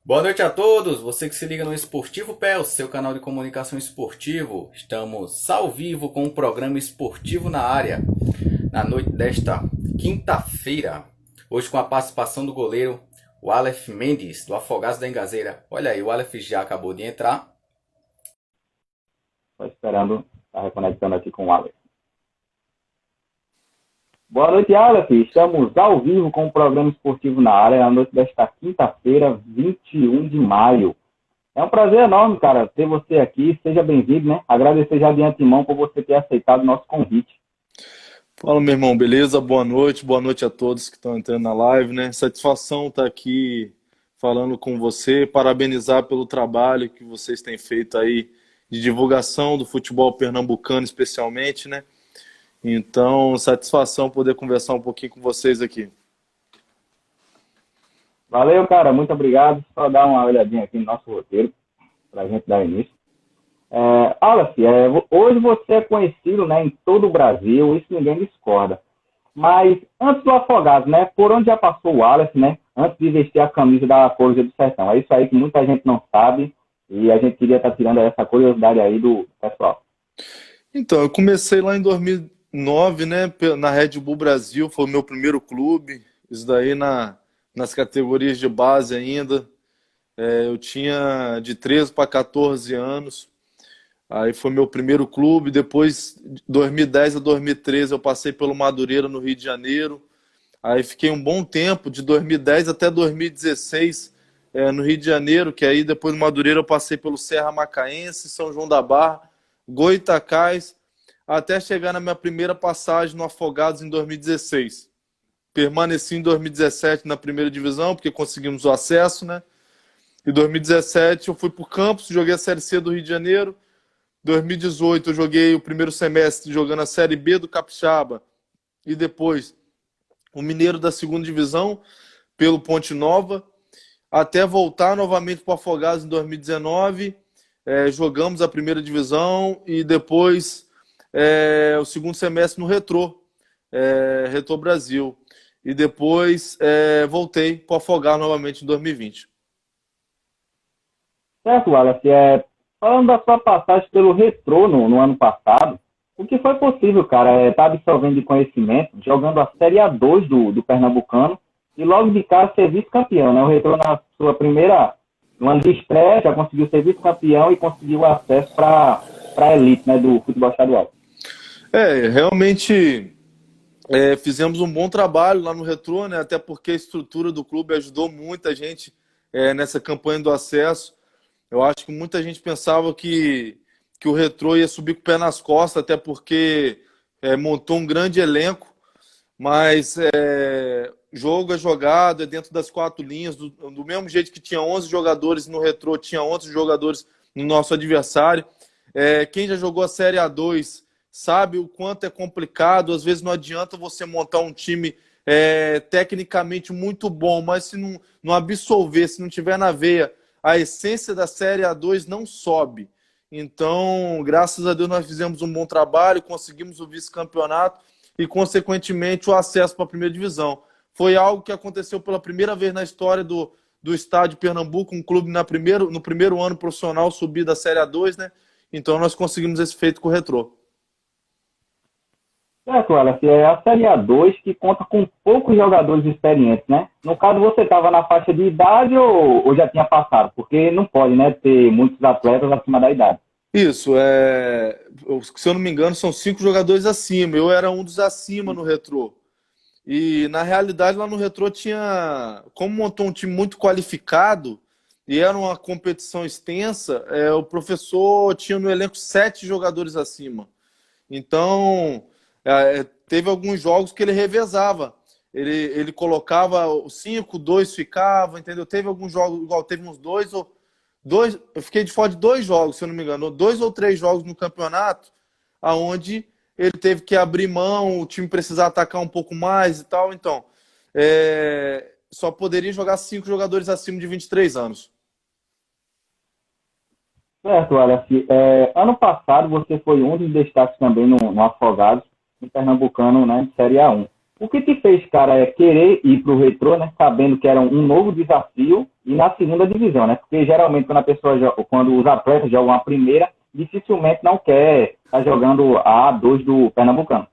Boa noite a todos, você que se liga no Esportivo PEL, seu canal de comunicação esportivo. Estamos ao vivo com o programa esportivo na área, na noite desta quinta-feira. Hoje com a participação do goleiro, o Aleph Mendes, do Afogados da Engazeira. Olha aí, o Aleph já acabou de entrar. Estou esperando, está reconectando aqui com o Alex. Boa noite, Alex. Estamos ao vivo com o programa esportivo na área, na noite desta quinta-feira, 21 de maio. É um prazer enorme, cara, ter você aqui. Seja bem-vindo, né? Agradecer já de antemão por você ter aceitado o nosso convite. Fala, meu irmão, beleza? Boa noite a todos que estão entrando na live, né? Satisfação estar aqui falando com você, parabenizar pelo trabalho que vocês têm feito aí de divulgação do futebol pernambucano, especialmente, né? Então, satisfação poder conversar um pouquinho com vocês aqui. Valeu, cara. Muito obrigado. Só dar uma olhadinha aqui no nosso roteiro para a gente dar início. Aleph, hoje você é conhecido, né, em todo o Brasil, isso ninguém discorda. Mas antes do Afogados, né, por onde já passou o Aleph, né, antes de vestir a camisa da Coruja do Sertão? É isso aí que muita gente não sabe e a gente queria estar tirando essa curiosidade aí do pessoal. Então, eu comecei lá em 2009, né, na Red Bull Brasil, foi o meu primeiro clube, isso daí nas categorias de base ainda. Eu tinha de 13 para 14 anos. Aí foi meu primeiro clube. Depois, de 2010 a 2013, eu passei pelo Madureira, no Rio de Janeiro. Aí fiquei um bom tempo, de 2010 até 2016, no Rio de Janeiro, que aí depois do Madureira eu passei pelo Serra Macaense, São João da Barra, Goitacás, até chegar na minha primeira passagem no Afogados em 2016. Permaneci em 2017 na primeira divisão, porque conseguimos o acesso, né? Em 2017 eu fui para o Campos, joguei a Série C do Rio de Janeiro. 2018 eu joguei o primeiro semestre jogando a Série B do Capixaba e depois o Mineiro da segunda divisão pelo Ponte Nova, até voltar novamente para o Afogados em 2019. Jogamos a primeira divisão e depois o segundo semestre no Retrô Brasil. E depois voltei para o Afogados novamente em 2020. Certo, Aleph, falando da sua passagem pelo Retrô no ano passado, o que foi possível, cara, tá absorvendo de conhecimento, jogando a Série A2 do Pernambucano e logo de cara ser vice-campeão, né? O Retrô na sua no ano de estreia, já conseguiu ser vice-campeão e conseguiu acesso para a elite, né, do futebol estadual. Realmente fizemos um bom trabalho lá no Retrô, né? Até porque a estrutura do clube ajudou muita gente nessa campanha do acesso. Eu acho que muita gente pensava que o Retrô ia subir com o pé nas costas, até porque montou um grande elenco, mas jogo é jogado, é dentro das quatro linhas, do mesmo jeito que tinha 11 jogadores no Retrô, tinha 11 jogadores no nosso adversário. Quem já jogou a Série A2 sabe o quanto é complicado, às vezes não adianta você montar um time tecnicamente muito bom, mas se não absolver, se não tiver na veia, a essência da Série A2 não sobe. Então, graças a Deus, nós fizemos um bom trabalho, conseguimos o vice-campeonato e, consequentemente, o acesso para a primeira divisão. Foi algo que aconteceu pela primeira vez na história do Estádio Pernambuco, um clube no primeiro ano profissional subir da Série A2, né? Então, nós conseguimos esse feito com o Retrô. Certo, Aleph, é a Série A2 que conta com poucos jogadores experientes, né? No caso, você estava na faixa de idade ou já tinha passado? Porque não pode, né, ter muitos atletas acima da idade. Isso, se eu não me engano, são 5 jogadores acima. Eu era um dos acima no Retrô. E, na realidade, lá no Retrô tinha... Como montou um time muito qualificado e era uma competição extensa, o professor tinha no elenco 7 jogadores acima. Então, teve alguns jogos que ele revezava. Ele colocava os 5, 2 ficava, entendeu? Teve alguns jogos, igual teve uns dois, eu fiquei de fora de 2 jogos, se eu não me engano, 2 ou 3 jogos no campeonato, aonde ele teve que abrir mão, o time precisar atacar um pouco mais e tal. Então, só poderia jogar 5 jogadores acima de 23 anos. Certo, Aleph. Ano passado você foi um dos destaques também no Afogados, no Pernambucano, né, Série A1. O que te fez, cara, é querer ir para o Retrô, né, sabendo que era um novo desafio e na segunda divisão, né? Porque geralmente quando os atletas jogam a primeira, dificilmente não quer estar jogando a A2 do Pernambucano.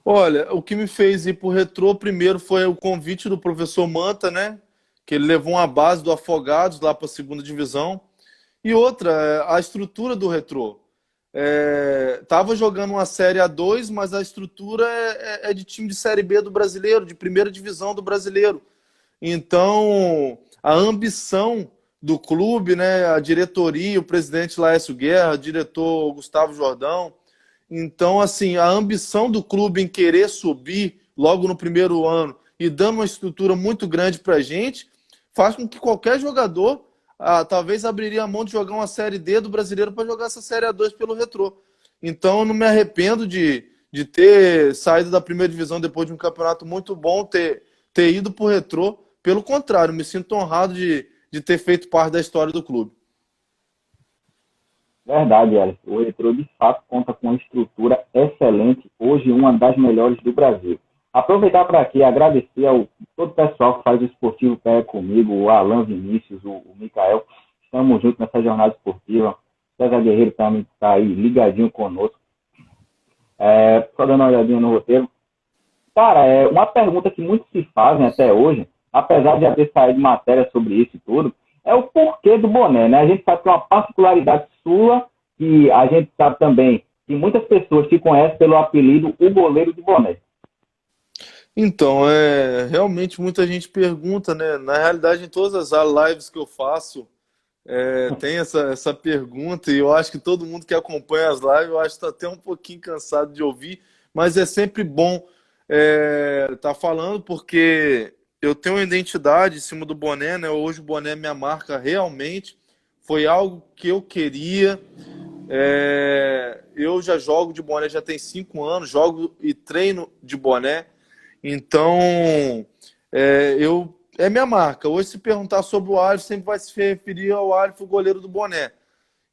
Olha, o que me fez ir para o Retrô primeiro foi o convite do professor Manta, né? Que ele levou uma base do Afogados lá para a segunda divisão. E outra, a estrutura do Retrô. Tava jogando uma Série A2, mas a estrutura é de time de Série B do brasileiro, de primeira divisão do brasileiro. Então, a ambição do clube, né, a diretoria, o presidente Laércio Guerra, o diretor Gustavo Jordão. Então, assim, a ambição do clube em querer subir logo no primeiro ano e dando uma estrutura muito grande para a gente, faz com que qualquer jogador talvez abriria a mão de jogar uma Série D do brasileiro para jogar essa Série A2 pelo Retrô. Então, eu não me arrependo de ter saído da primeira divisão depois de um campeonato muito bom, ter ido para o Retrô. Pelo contrário, me sinto honrado de ter feito parte da história do clube. Verdade, Alisson. O Retrô, de fato, conta com uma estrutura excelente, hoje uma das melhores do Brasil. Aproveitar para aqui agradecer ao todo o pessoal que faz o Esportivo Pé comigo, o Alan Vinícius, o Mikael. Estamos juntos nessa jornada esportiva. O César Guerreiro também está aí ligadinho conosco. Só dando uma olhadinha no roteiro. Cara, uma pergunta que muitos se fazem até hoje, apesar de já ter saído matéria sobre isso e tudo, é o porquê do boné, né? A gente sabe que é uma particularidade sua, e a gente sabe também que muitas pessoas te conhecem pelo apelido O Goleiro de Boné. Então, realmente muita gente pergunta, né? Na realidade, em todas as lives que eu faço, tem essa pergunta, e eu acho que todo mundo que acompanha as lives, eu acho que está até um pouquinho cansado de ouvir, mas é sempre bom tá falando, porque eu tenho uma identidade em cima do boné, né? Hoje o boné é minha marca realmente, foi algo que eu queria. Eu já jogo de boné, já tem 5 anos, jogo e treino de boné. Então, é minha marca. Hoje, se perguntar sobre o Alif, sempre vai se referir ao Alif, o goleiro do boné.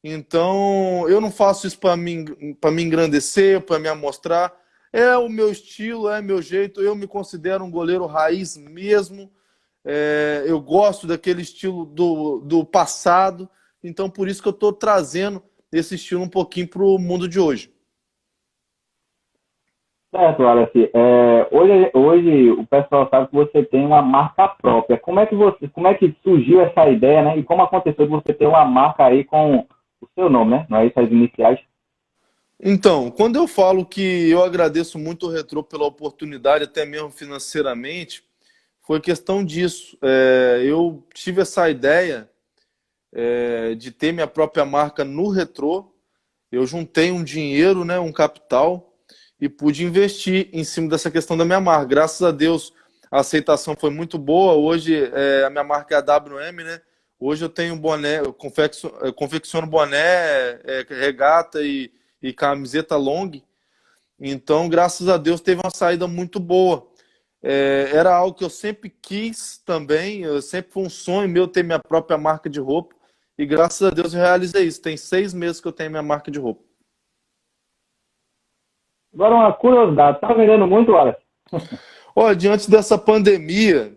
Então, eu não faço isso para me engrandecer, para me amostrar. É o meu estilo, é meu jeito. Eu me considero um goleiro raiz mesmo. Eu gosto daquele estilo do passado. Então, por isso que eu estou trazendo esse estilo um pouquinho para o mundo de hoje. Certo, Wallace. Hoje o pessoal sabe que você tem uma marca própria. Como é que surgiu essa ideia, né? E como aconteceu de você ter uma marca aí com o seu nome, né? Não é isso, as iniciais? Então, quando eu falo que eu agradeço muito o Retrô pela oportunidade, até mesmo financeiramente, foi questão disso. Eu tive essa ideia de ter minha própria marca no Retrô. Eu juntei um dinheiro, né, um capital, e pude investir em cima dessa questão da minha marca. Graças a Deus, a aceitação foi muito boa. Hoje, a minha marca é a WM, né? Hoje eu tenho boné, eu confecciono boné, regata e camiseta long. Então, graças a Deus, teve uma saída muito boa. Era algo que eu sempre quis também. Sempre foi um sonho meu ter minha própria marca de roupa. E graças a Deus eu realizei isso. Tem 6 meses que eu tenho minha marca de roupa. Agora uma curiosidade, tá vendendo muito, Wallace? Olha, diante dessa pandemia,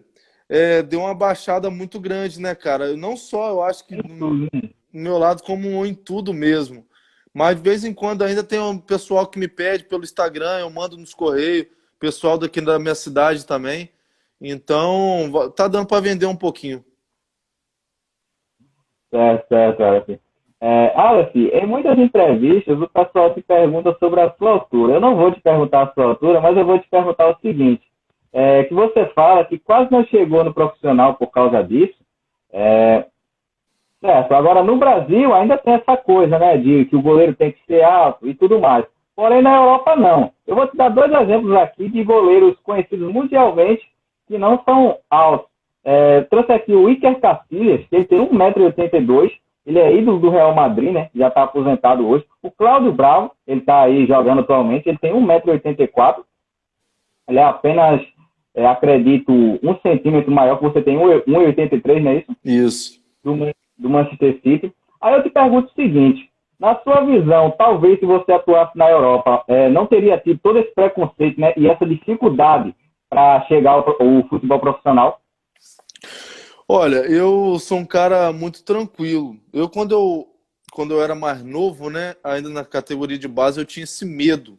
deu uma baixada muito grande, né, cara? Não só, eu acho que no meu lado, como em tudo mesmo. Mas de vez em quando ainda tem um pessoal que me pede pelo Instagram, eu mando nos correios, pessoal daqui da minha cidade também. Então, tá dando para vender um pouquinho. Certo, Wallace. Wallace, em muitas entrevistas o pessoal te pergunta sobre a sua altura. Eu não vou te perguntar a sua altura, mas eu vou te perguntar o seguinte, que você fala que quase não chegou no profissional por causa disso. Certo, agora no Brasil ainda tem essa coisa, né, de que o goleiro tem que ser alto e tudo mais. Porém, na Europa não. Eu vou te dar 2 exemplos aqui de goleiros conhecidos mundialmente que não são altos. Trouxe aqui o Iker Casillas, que ele tem 1,82 m, ele é ídolo do Real Madrid, né? Já está aposentado hoje. O Cláudio Bravo, ele está aí jogando atualmente, ele tem 1,84 m. Ele é apenas, acredito, 1 centímetro maior que você tem, 1,83 m, não é isso? Isso. Do Manchester City. Aí eu te pergunto o seguinte, na sua visão, talvez se você atuasse na Europa, não teria tido todo esse preconceito, né? E essa dificuldade para chegar ao futebol profissional? Olha, eu sou um cara muito tranquilo. Quando eu era mais novo, né, ainda na categoria de base, eu tinha esse medo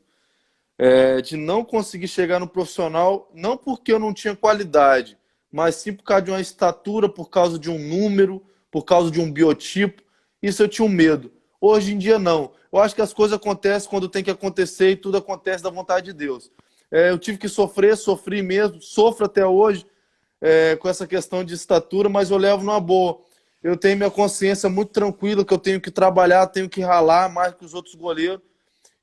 de não conseguir chegar no profissional, não porque eu não tinha qualidade, mas sim por causa de uma estatura, por causa de um número, por causa de um biotipo. Isso eu tinha um medo. Hoje em dia, não. Eu acho que as coisas acontecem quando tem que acontecer e tudo acontece da vontade de Deus. Eu tive que sofrer, sofri mesmo, sofro até hoje com essa questão de estatura, mas eu levo numa boa. Eu tenho minha consciência muito tranquila que eu tenho que trabalhar, tenho que ralar mais que os outros goleiros.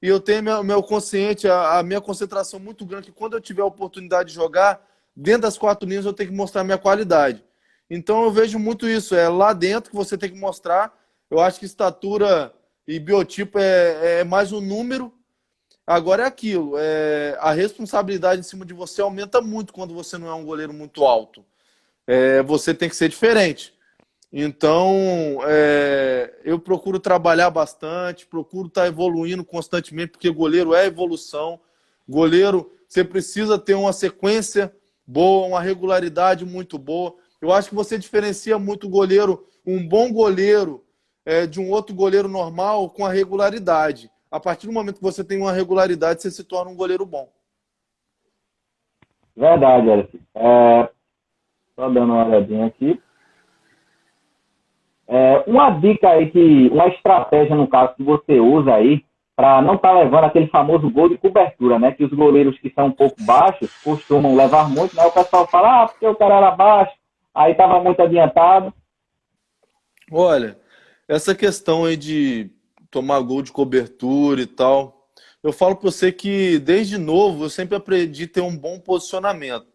E eu tenho meu consciente, a minha concentração muito grande, que quando eu tiver a oportunidade de jogar, dentro das quatro linhas eu tenho que mostrar a minha qualidade. Então eu vejo muito isso, é lá dentro que você tem que mostrar. Eu acho que estatura e biotipo é mais um número. Agora é aquilo, a responsabilidade em cima de você aumenta muito quando você não é um goleiro muito alto. Você tem que ser diferente. Então, eu procuro trabalhar bastante, procuro estar evoluindo constantemente, porque goleiro é evolução. Goleiro, você precisa ter uma sequência boa, uma regularidade muito boa. Eu acho que você diferencia muito o goleiro, um bom goleiro, de um outro goleiro normal com a regularidade. A partir do momento que você tem uma regularidade, você se torna um goleiro bom. Verdade, Alice. Só dando uma olhadinha aqui. Uma dica aí, uma estratégia, no caso, que você usa aí, para não estar levando aquele famoso gol de cobertura, né? Que os goleiros que são um pouco baixos costumam levar muito, né? O pessoal fala, porque o cara era baixo, aí estava muito adiantado. Olha, essa questão aí de tomar gol de cobertura e tal, eu falo para você que desde novo eu sempre aprendi a ter um bom posicionamento.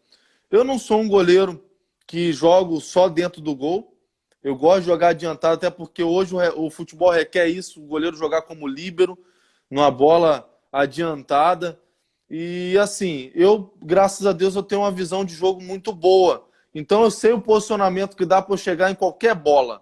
Eu não sou um goleiro que jogo só dentro do gol. Eu gosto de jogar adiantado, até porque hoje o futebol requer isso, o goleiro jogar como líbero, numa bola adiantada. E assim, graças a Deus, eu tenho uma visão de jogo muito boa. Então eu sei o posicionamento que dá para eu chegar em qualquer bola.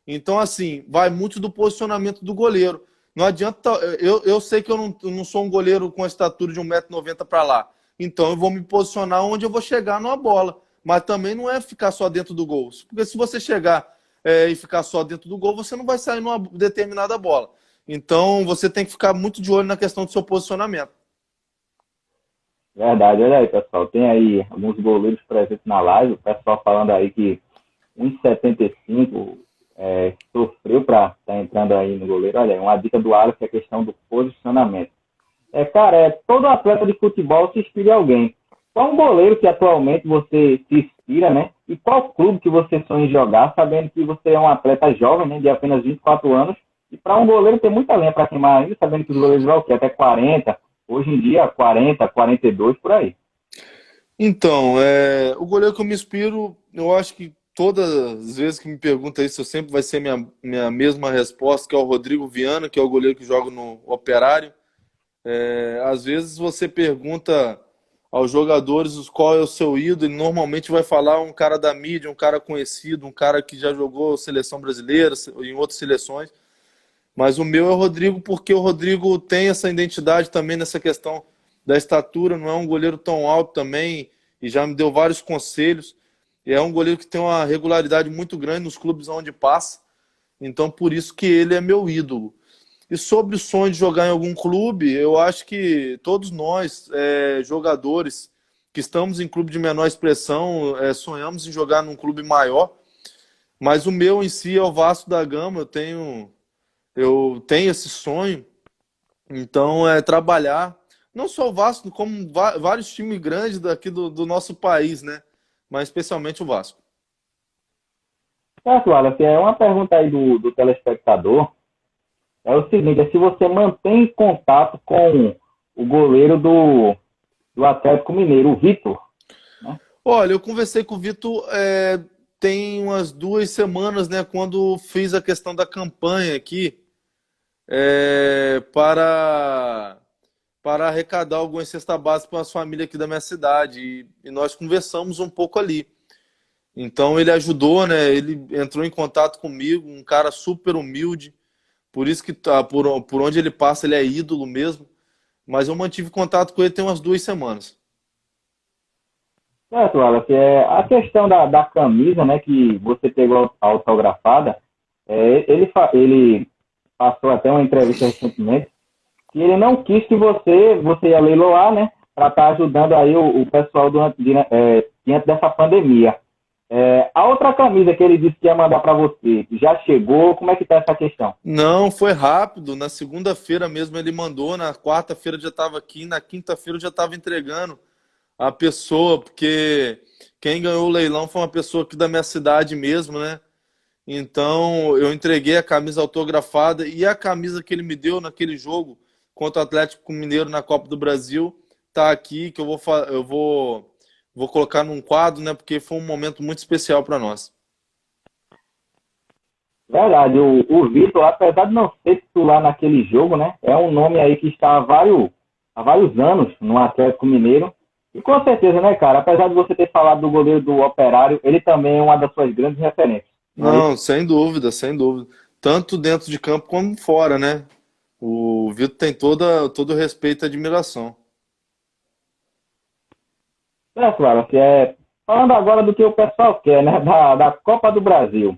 Então, assim, vai muito do posicionamento do goleiro. Não adianta. Eu sei que eu não sou um goleiro com a estatura de 1,90 m para lá. Então eu vou me posicionar onde eu vou chegar numa bola. Mas também não é ficar só dentro do gol. Porque se você chegar e ficar só dentro do gol, você não vai sair numa determinada bola. Então você tem que ficar muito de olho na questão do seu posicionamento. Verdade, olha aí, pessoal. Tem aí alguns goleiros presentes na live. O pessoal falando aí que 1,75 sofreu para estar entrando aí no goleiro. Olha aí, uma dica do Alisson é a questão do posicionamento. Cara, todo atleta de futebol se inspira em alguém. Qual um goleiro que atualmente você se inspira, né? E qual clube que você sonha em jogar, sabendo que você é um atleta jovem, né, de apenas 24 anos, e para um goleiro tem muita lenha para queimar ainda, sabendo que os goleiros vão o quê? Até 40, hoje em dia 40, 42, por aí. Então, o goleiro que eu me inspiro, eu acho que todas as vezes que me pergunta isso, sempre vai ser minha mesma resposta, que é o Rodrigo Viana, que é o goleiro que joga no Operário. Às vezes você pergunta aos jogadores qual é o seu ídolo, e normalmente vai falar um cara da mídia, um cara conhecido, um cara que já jogou seleção brasileira, em outras seleções. Mas o meu é o Rodrigo, porque o Rodrigo tem essa identidade também nessa questão da estatura, não é um goleiro tão alto também, e já me deu vários conselhos. E é um goleiro que tem uma regularidade muito grande nos clubes onde passa. Então, por isso que ele é meu ídolo. E sobre o sonho de jogar em algum clube, eu acho que todos nós, jogadores que estamos em clube de menor expressão, sonhamos em jogar num clube maior. Mas o meu em si é o Vasco da Gama. Eu tenho esse sonho. Então, trabalhar, não só o Vasco, como vários times grandes daqui do nosso país, né? Mas especialmente o Vasco. Certo, Wallace, uma pergunta aí do telespectador. É o seguinte, se você mantém contato com o goleiro do Atlético Mineiro, o Vitor, né? Olha, eu conversei com o Vitor tem umas 2 semanas, né? Quando fiz a questão da campanha aqui para arrecadar algumas cestas básicas para as famílias aqui da minha cidade. E nós conversamos um pouco ali. Então ele ajudou, né? Ele entrou em contato comigo, um cara super humilde. Por isso que por onde ele passa, ele é ídolo mesmo. Mas eu mantive contato com ele tem umas 2 semanas. Certo, Wallace, a questão da camisa, né, que você pegou autografada, ele passou até uma entrevista recentemente, que ele não quis que você ia leiloar, né, para estar ajudando aí o pessoal diante dessa pandemia. A outra camisa que ele disse que ia mandar para você, já chegou? Como é que tá essa questão? Não, foi rápido. Na segunda-feira mesmo ele mandou, na quarta-feira já estava aqui, na quinta-feira eu já estava entregando a pessoa, porque quem ganhou o leilão foi uma pessoa aqui da minha cidade mesmo, né? Então eu entreguei a camisa autografada e a camisa que ele me deu naquele jogo contra o Atlético Mineiro na Copa do Brasil tá aqui, que eu vou colocar num quadro, né? Porque foi um momento muito especial para nós. Verdade, o Vitor, apesar de não ser titular naquele jogo, né, é um nome aí que está há vários anos no Atlético Mineiro. E com certeza, né, cara, apesar de você ter falado do goleiro do Operário, ele também é uma das suas grandes referências. Não é Não, isso? sem dúvida, sem dúvida. Tanto dentro de campo como fora, né? O Vitor tem todo o respeito e admiração. Claro, falando agora do que o pessoal quer, né, da Copa do Brasil.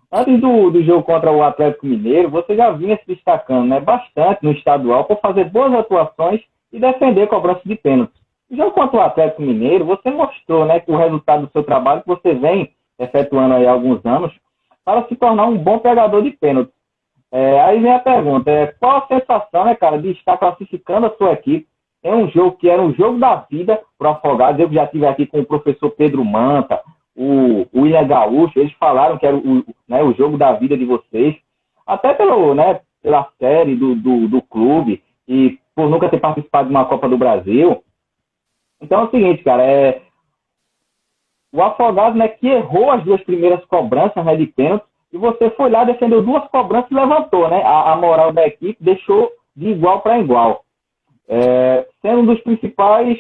Antes do jogo contra o Atlético Mineiro, você já vinha se destacando, né, bastante no estadual por fazer boas atuações e defender cobrança de pênalti. No jogo contra o Atlético Mineiro, você mostrou, né, que o resultado do seu trabalho que você vem efetuando aí há alguns anos para se tornar um bom pegador de pênalti. Aí vem a pergunta, qual a sensação, né, cara, de estar classificando a sua equipe em um jogo que era um jogo da vida para o Afogados? Eu já estive aqui com o professor Pedro Manta, o William Gaúcho, eles falaram que era né, o jogo da vida de vocês, até pela série do clube e por nunca ter participado de uma Copa do Brasil. Então é o seguinte, cara, o Afogados, né, que errou as duas primeiras cobranças, né, de pênalti, e você foi lá, defendeu duas cobranças e levantou, né, a moral da equipe, deixou de igual para igual, sendo um dos principais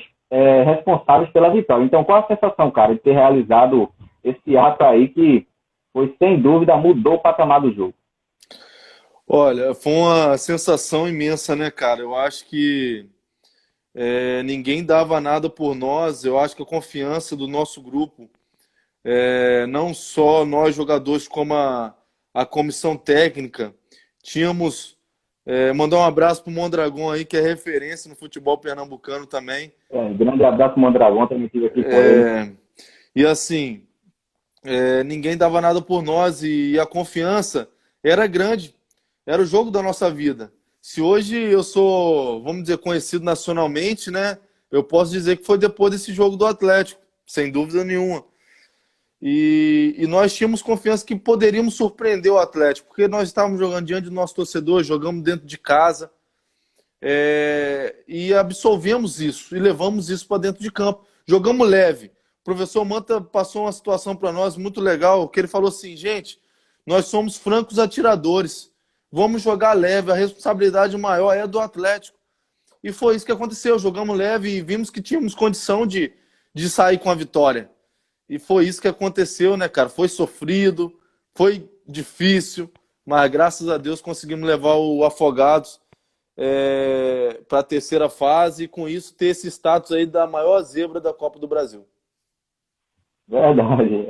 responsáveis pela vitória. Então, qual a sensação, cara, de ter realizado esse ato aí que foi, sem dúvida, mudou o patamar do jogo? Olha, foi uma sensação imensa, né, cara? Eu acho que ninguém dava nada por nós. Eu acho que a confiança do nosso grupo, não só nós jogadores, como a comissão técnica, tínhamos. Mandar um abraço pro Mondragão aí, que é referência no futebol pernambucano também. Grande abraço, Mondragão, também estive aqui com ele. E assim, ninguém dava nada por nós e a confiança era grande. Era o jogo da nossa vida. Se hoje eu sou, vamos dizer, conhecido nacionalmente, né? Eu posso dizer que foi depois desse jogo do Atlético, sem dúvida nenhuma. E nós tínhamos confiança que poderíamos surpreender o Atlético, porque nós estávamos jogando diante do nosso torcedor, jogamos dentro de casa, e absolvemos isso, e levamos isso para dentro de campo. Jogamos leve. O professor Manta passou uma situação para nós muito legal, que ele falou assim, gente, nós somos francos atiradores, vamos jogar leve, a responsabilidade maior é do Atlético. E foi isso que aconteceu, jogamos leve e vimos que tínhamos condição de sair com a vitória. E foi isso que aconteceu, né, cara? Foi sofrido, foi difícil, mas graças a Deus conseguimos levar o Afogados para a terceira fase e com isso ter esse status aí da maior zebra da Copa do Brasil. Verdade.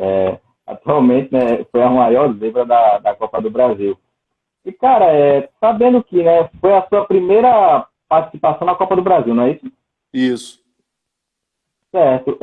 Atualmente, né, foi a maior zebra da Copa do Brasil. E, cara, sabendo que, né, foi a sua primeira participação na Copa do Brasil, não é isso? Isso. Certo.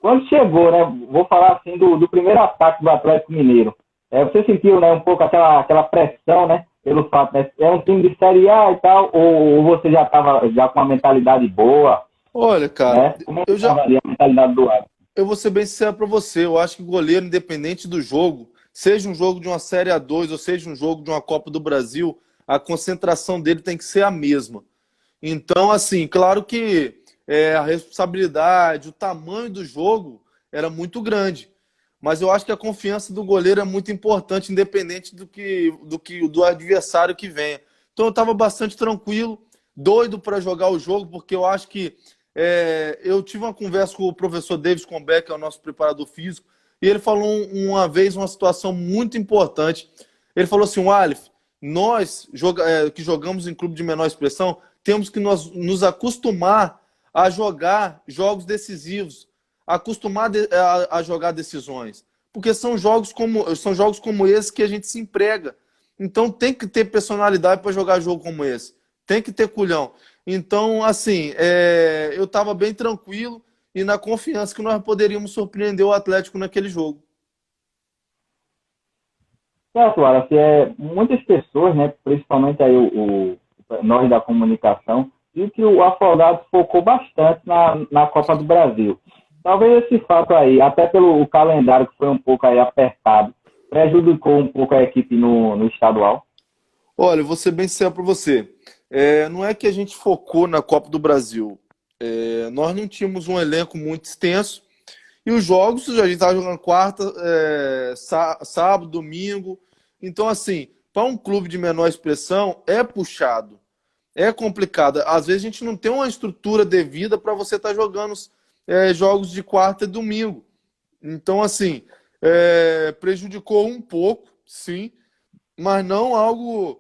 Quando chegou, né, vou falar assim do primeiro ataque do Atlético Mineiro, você sentiu, né, um pouco aquela pressão, né, pelo fato, né, é um time de Série A e tal, ou você já estava já com uma mentalidade boa? Olha, cara, Né? Como é que estava ali a mentalidade do lado? Eu vou ser bem sincero para você, eu acho que o goleiro, independente do jogo, seja um jogo de uma Série A2 ou seja um jogo de uma Copa do Brasil, a concentração dele tem que ser a mesma. Então, assim, claro que a responsabilidade, o tamanho do jogo era muito grande. Mas eu acho que a confiança do goleiro é muito importante, independente do adversário que venha. Então eu estava bastante tranquilo, doido para jogar o jogo, porque eu acho que eu tive uma conversa com o professor Davis Combeck, que é o nosso preparador físico, e ele falou uma vez uma situação muito importante. Ele falou assim, Aleph, nós que jogamos em clube de menor expressão, temos que nos acostumar a jogar jogos decisivos. acostumar a jogar decisões. Porque são jogos como esse que a gente se emprega. Então tem que ter personalidade para jogar jogo como esse. Tem que ter culhão. Então, assim, eu estava bem tranquilo e na confiança que nós poderíamos surpreender o Atlético naquele jogo. Certo, Wallace, muitas pessoas, né, principalmente aí nós da comunicação, viu que o Afogados focou bastante na Copa do Brasil. Talvez esse fato aí, até pelo calendário que foi um pouco aí apertado, prejudicou um pouco a equipe no estadual. Olha, eu vou ser bem sincero para você. Não é que a gente focou na Copa do Brasil. Nós não tínhamos um elenco muito extenso. E os jogos, a gente estava jogando quarta, sábado, domingo. Então, assim, para um clube de menor expressão, é puxado. É complicado. Às vezes a gente não tem uma estrutura devida para você estar jogando jogos de quarta e domingo. Então, assim, prejudicou um pouco, sim, mas não algo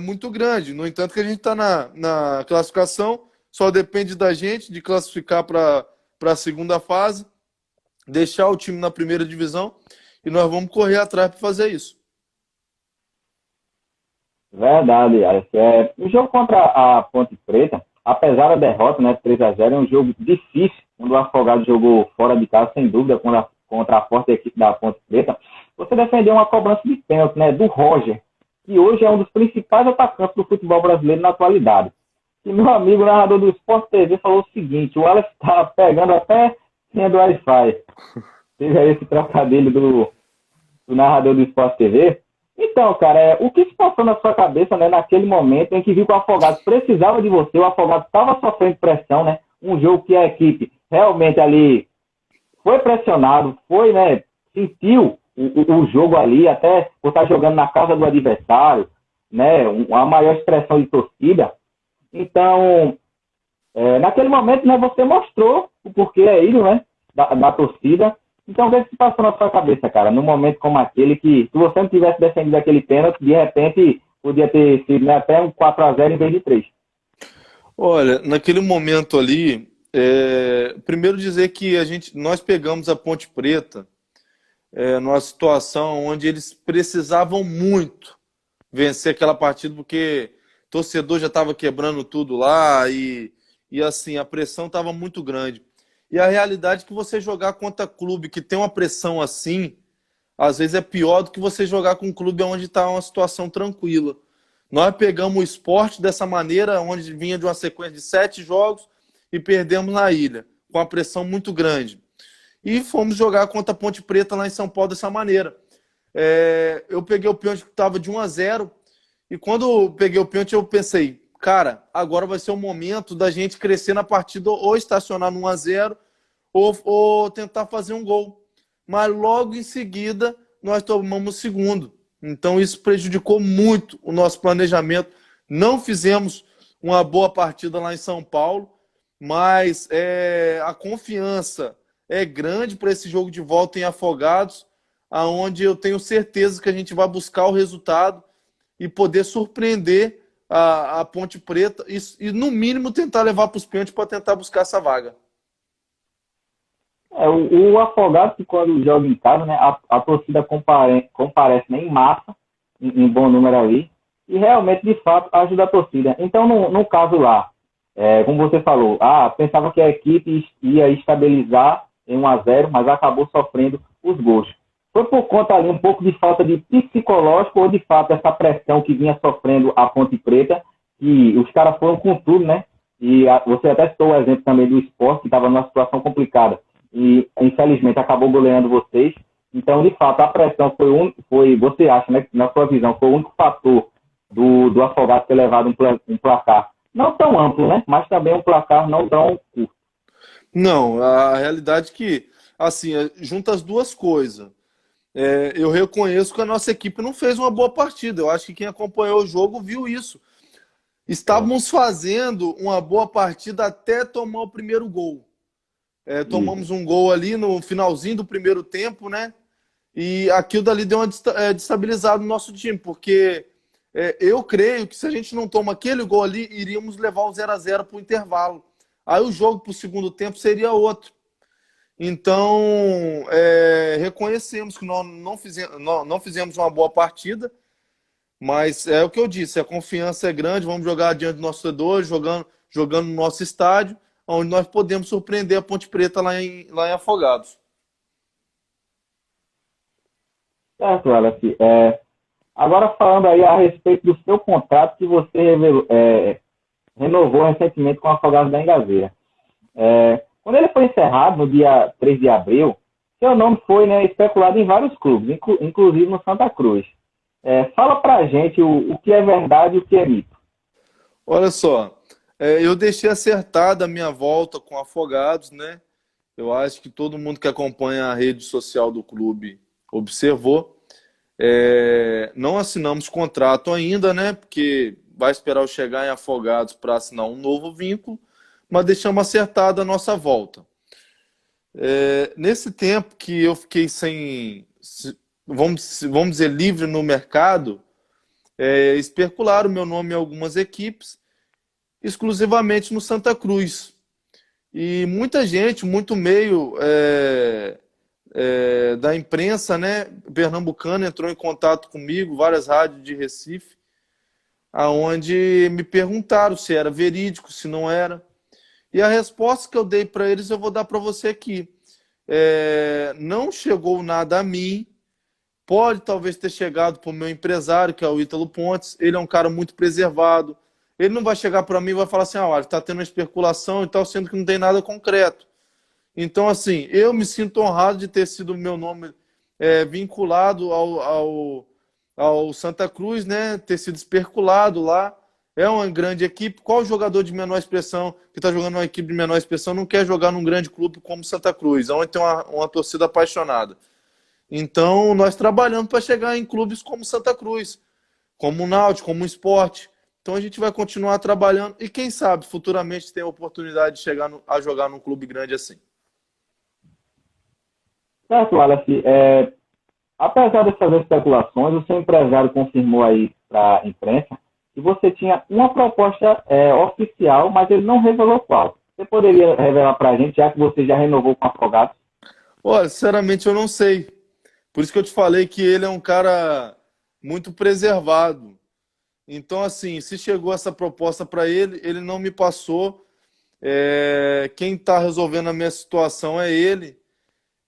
muito grande. No entanto, que a gente está na classificação, só depende da gente de classificar para a segunda fase, deixar o time na primeira divisão e nós vamos correr atrás para fazer isso. Verdade, Alex. O jogo contra a Ponte Preta, apesar da derrota, né, 3-0, é um jogo difícil, quando o Afogados jogou fora de casa, sem dúvida, contra a forte equipe da Ponte Preta. Você defendeu uma cobrança de pênalti, né, do Roger, que hoje é um dos principais atacantes do futebol brasileiro na atualidade. E meu amigo narrador do Sport TV falou o seguinte: o Alex está pegando até senha do Wi-Fi. Teve aí esse trocadilho do narrador do Sport TV. Então, cara, o que se passou na sua cabeça, né, naquele momento em que viu que o Afogados precisava de você, o Afogados estava sofrendo pressão, né? Um jogo que a equipe realmente ali foi pressionado, foi, né, sentiu o jogo ali, até por estar jogando na casa do adversário, né, a maior expressão de torcida. Então, naquele momento, né, você mostrou o porquê é isso, né, da torcida. Então, o que se passou na sua cabeça, cara, num momento como aquele que, se você não tivesse defendido aquele pênalti, de repente podia ter sido, né, até um 4-0 em vez de 3? Olha, naquele momento ali, primeiro dizer que nós pegamos a Ponte Preta numa situação onde eles precisavam muito vencer aquela partida, porque o torcedor já estava quebrando tudo lá e assim, a pressão estava muito grande. E a realidade é que você jogar contra clube que tem uma pressão assim, às vezes é pior do que você jogar com um clube onde está uma situação tranquila. Nós pegamos o Sport dessa maneira, onde vinha de uma sequência de 7 jogos e perdemos na ilha, com a pressão muito grande. E fomos jogar contra a Ponte Preta lá em São Paulo dessa maneira. Eu peguei o pênalti que estava de 1-0 e quando eu peguei o pênalti eu pensei, cara, agora vai ser o momento da gente crescer na partida ou estacionar no 1-0 ou tentar fazer um gol. Mas logo em seguida nós tomamos o segundo. Então isso prejudicou muito o nosso planejamento. Não fizemos uma boa partida lá em São Paulo, mas a confiança é grande para esse jogo de volta em Afogados, aonde eu tenho certeza que a gente vai buscar o resultado e poder surpreender a Ponte Preta e no mínimo tentar levar para os pênaltis para tentar buscar essa vaga. O Afogados, que quando joga em casa, né, a torcida comparece, né, em massa, em bom número ali, e realmente, de fato, ajuda a torcida. Então, no caso lá, como você falou, pensava que a equipe ia estabilizar em 1-0, mas acabou sofrendo os gols. Foi por conta ali um pouco de falta de psicológico ou de fato essa pressão que vinha sofrendo a Ponte Preta, e os caras foram com tudo, né? E você até citou o exemplo também do Sport, que estava numa situação complicada e infelizmente acabou goleando vocês. Então, de fato, a pressão foi, você acha, né, na sua visão, foi o único fator do Afogados ter levado um placar não tão amplo, né? Mas também um placar não tão curto. Não, a realidade é que, assim, junta as duas coisas. Eu reconheço que a nossa equipe não fez uma boa partida. Eu acho que quem acompanhou o jogo viu isso. Estávamos fazendo uma boa partida até tomar o primeiro gol. Tomamos um gol ali no finalzinho do primeiro tempo, né? E aquilo dali deu uma destabilizada no nosso time, porque eu creio que se a gente não toma aquele gol ali, iríamos levar o 0-0 para o intervalo. Aí o jogo para o segundo tempo seria outro. Então, reconhecemos que nós não fizemos uma boa partida, mas é o que eu disse, a confiança é grande, vamos jogar diante do nosso torcedor, jogando no nosso estádio, onde nós podemos surpreender a Ponte Preta lá em Afogados. Certo, Wallace. Agora falando aí a respeito do seu contrato que você renovou recentemente com o Afogados da Engazeira. Quando ele foi encerrado no dia 3 de abril, seu nome foi, né, especulado em vários clubes, inclusive no Santa Cruz. Fala pra gente o que é verdade e o que é mito. Olha só, eu deixei acertada a minha volta com Afogados, né? Eu acho que todo mundo que acompanha a rede social do clube observou. Não assinamos contrato ainda, né? Porque vai esperar eu chegar em Afogados para assinar um novo vínculo, mas deixamos acertada a nossa volta. Nesse tempo que eu fiquei vamos dizer, livre no mercado, especularam o meu nome em algumas equipes, exclusivamente no Santa Cruz. E muita gente, muito meio da imprensa, né, pernambucana, entrou em contato comigo, várias rádios de Recife, aonde me perguntaram se era verídico, se não era. E a resposta que eu dei para eles eu vou dar para você aqui. Não chegou nada a mim. Pode talvez ter chegado para o meu empresário, que é o Ítalo Pontes. Ele é um cara muito preservado. Ele não vai chegar para mim e vai falar assim, está tendo uma especulação e tal, sendo que não tem nada concreto. Então, assim, eu me sinto honrado de ter sido o meu nome vinculado ao Santa Cruz, né? Ter sido especulado lá. É uma grande equipe. Qual jogador de menor expressão que está jogando numa equipe de menor expressão não quer jogar num grande clube como Santa Cruz, onde tem uma torcida apaixonada? Então, nós trabalhamos para chegar em clubes como Santa Cruz, como o Náutico, como o Sport. Então, a gente vai continuar trabalhando e, quem sabe, futuramente tem a oportunidade de chegar a jogar num clube grande assim. Certo, Wallace. Apesar dessas especulações, o seu empresário confirmou aí para a imprensa que você tinha uma proposta oficial, mas ele não revelou qual. Você poderia revelar para a gente, já que você já renovou com o Afogados? Olha, sinceramente eu não sei. Por isso que eu te falei que ele é um cara muito preservado. Então, assim, se chegou essa proposta para ele, ele não me passou. Quem está resolvendo a minha situação é ele.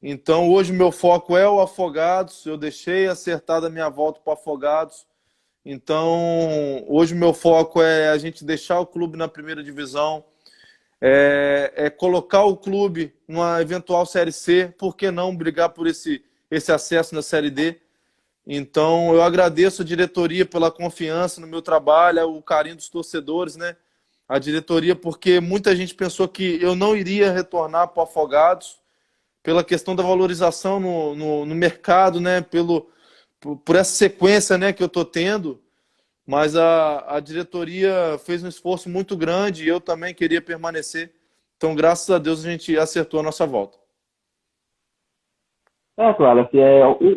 Então, hoje meu foco é o Afogados. Eu deixei acertada a minha volta para o Afogados. Então, hoje meu foco é a gente deixar o clube na primeira divisão, colocar o clube numa eventual Série C, por que não brigar por esse acesso na Série D? Então, eu agradeço a diretoria pela confiança no meu trabalho, o carinho dos torcedores, né? A diretoria, porque muita gente pensou que eu não iria retornar para o Afogados, pela questão da valorização no mercado, né? Por essa sequência, né, que eu estou tendo, mas a diretoria fez um esforço muito grande e eu também queria permanecer. Então, graças a Deus, a gente acertou a nossa volta. Certo, Wallace.